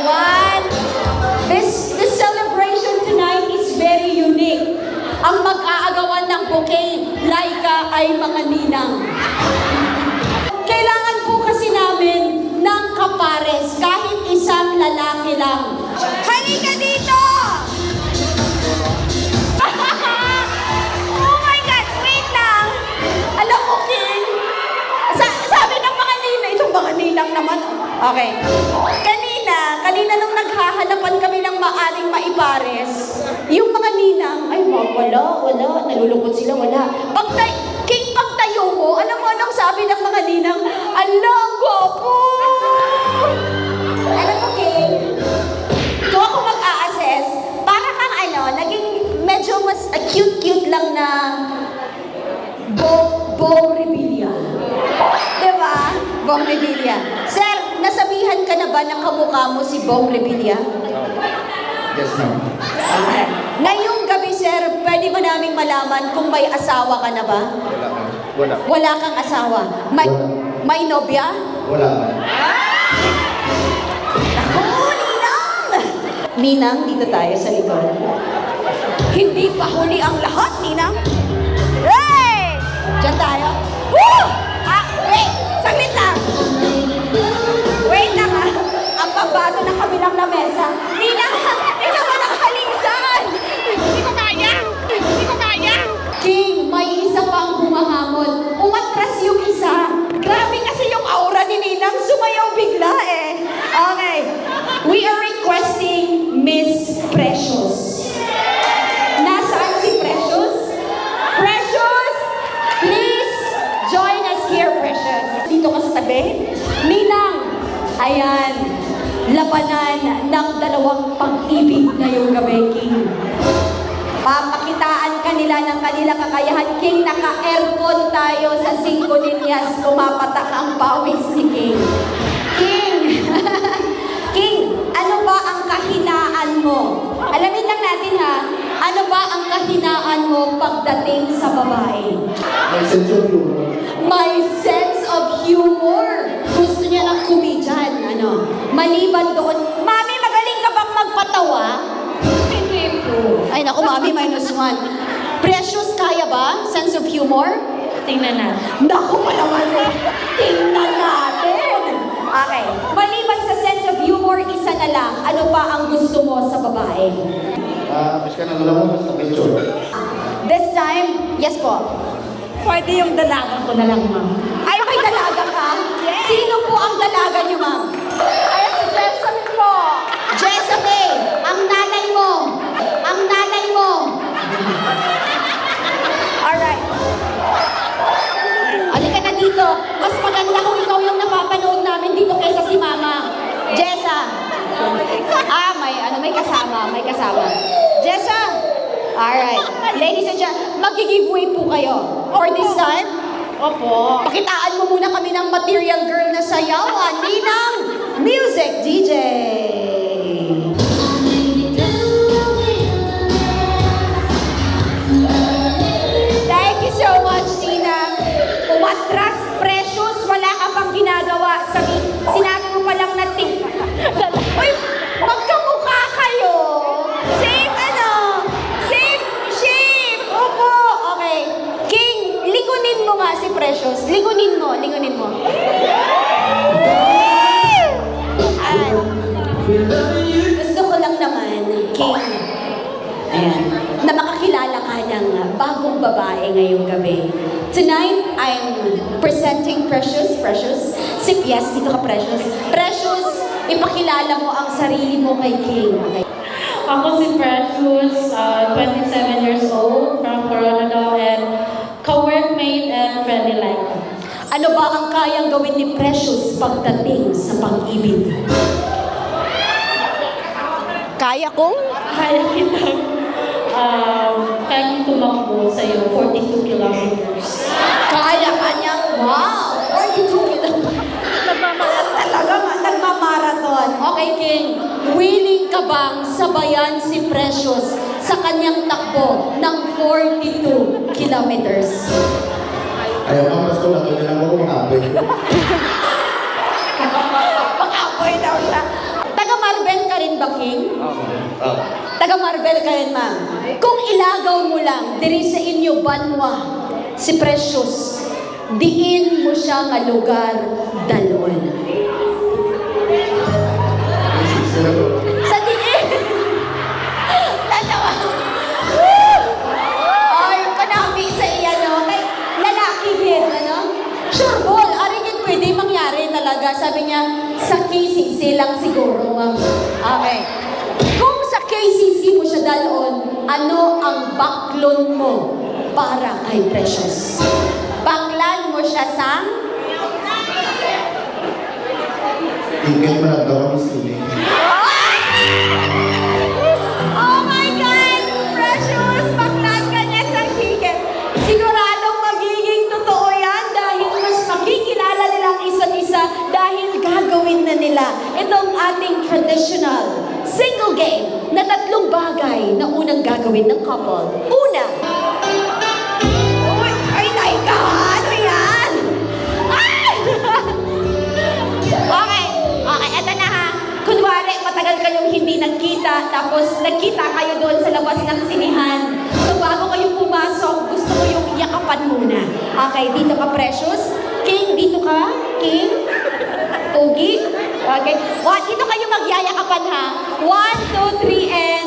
one. This celebration tonight is very unique. Ang mag-aagawan ng bouquet, Laika ay mga ninang. Kailangan po kasi namin ng kapares, kahit isang lalaki lang. Halika dito! Oh my God, wait lang! Alam mo, King, sabi ng mga ninang, itong mga ninang naman. Okay. Kanina nung naghahanapan kami ng maaring maipares, yung mga ninang, ay wala, nalulungkot sila, wala. King, pagtayo mo, alam mo anong sabi ng mga ninang? Ala, gwapo! Alam mo, King, kung ako mag-a-assess, para kang naging medyo mas cute-cute lang na Bong Revilla. Diba? Bong Revilla. Sir, nasabihan ka na ba na kamukha mo si Bong Revilla? Yes, ma'am. Okay. Ngayong gabi, sir, pwede ba naming malaman kung may asawa ka na ba? Wala, ma'am. Wala. Wala kang asawa. May nobya? Wala, ma'am. Ako, Ninang! Ninang, dito tayo sa likod. Hindi pa huli ang lahat, Ninang. Hey! Diyan tayo. Woo! Wait! Saglit lang! Wait lang, ha? Ang babato ng kabilang lamesa. Ninang! Ito ba nakalinsan? Hindi ko kaya! Hindi ko kaya! King, may isa pang humahamon. Umatras yung isa. Grabe kasi yung aura ni Ninang. Sumayaw bigla eh. Okay. We are requesting Miss Precious. Nasaan si Precious? Precious! Please join us here, Precious. Dito ka sa tabi. Ninang! Ayan. Labanan ng dalawang pag-ibig ngayong gabi, King. Papakitaan kanila ng kanilang kakayahan. King, naka-aircon tayo sa 5 linyas. Kumapatak ang pawis ni King. King! King, ano ba ang kahinaan mo? Alamin lang natin ha. Ano ba ang kahinaan mo pagdating sa babae? May sense of humor. May sense of humor. Gusto niya ng komedyan, Maliban doon, Mami, magaling ka bang magpatawa? Hindi po. Ay, naku, Mami, -1. Precious, kaya ba? Sense of humor? Tingnan natin. Naku, palaman mo. Tingnan natin. Okay. Maliban sa sense of humor, isa na lang. Ano pa ang gusto mo sa babae? Mas ka nang alam mo, basta picture. This time, yes po. Pwede yung dalaga ko na lang, ma'am. Ay, may dalaga ka? Yes. Sino po ang dalaga niyo, ma'am? Ay, si Jessamine po. Jezebel, ang nanay mo. Ang nanay mo. Alright. Halika na dito. Mas maganda kung ikaw yung napapanood namin dito kaysa si Mama. Jessa. May kasama. Jessa. Alright. Ladies and gentlemen, mag-giveaway po kayo. For this time, Opo. pakitaan mo muna kami ng material girl na sayawan. Ninang Music DJ. Thank you so much, Ninang. Umatras, Precious, wala ka pang ginagawa. Sinabi mo pa lang na Uy, magkamukha kayo. Same shape. Opo. Okay. King, lingunin mo nga si Precious. Lingunin mo. Ay. Gusto ko lang naman, King, ayan, na makakilala ka ng bagong babae ngayong gabi. Tonight, I'm presenting Precious. Yes, dito ka, Precious. Precious, ipakilala mo ang sarili mo kay King. Okay. Ako si Precious, 27 years old, from Coronado, and co-workmate and friendly like. Ano ba ang kayang gawin ni Precious pagdating sa pag-ibig? Kaya kong? Kaya kitang tumakbo sa'yo, 42 kilometers. Kaya ka niyang, wow! 42 kilometers. Talaga, nagmamarathon. Okay, King. Willing ka bang sabayan si Precious sa kanyang takbo ng 42 kilometers? Ayaw nga, mas ko lang. Kaya lang ako makapoy. Makapoy daw siya. Taga Marben ba, King? Oo. Taga Marbel kayo, ma'am. Kung ilagaw mo lang, diri sa inyo, Banwa, si Precious, diin mo siya nga lugar, dalon. Sa diin! Tatawa. Ay, kanami sa iya, no? Kay lalaki din, ano? Sure ball, arigin pwede mangyari talaga. Sabi niya, sa KCC lang siguro, ma'am. Okay. Kung sa KCC mo siya dalon, ano ang baklon mo para kay Precious? Baklan mo siya sa... Tingnan mo lang daw ang sili. Oh my God! Precious! Baklan ka niya sa ticket. Siguradong magiging totoo yan dahil mas makikilala nila ang isa't isa dahil gagawin na nila itong ating traditional single game na 3 bagay na unang gagawin ng couple. Una, uy, ay naika! Ano yan? Ay! Okay, eto na ha. Kunwari, matagal kayong hindi nagkita, tapos nagkita kayo doon sa labas ng sinihan. So bago kayo pumasok, gusto ko yung yakapan muna. Okay, dito ka, Precious. King, dito ka. King. Pogi. Okay. Dito kayo magyayakapan ha. 1, 2, 3, and...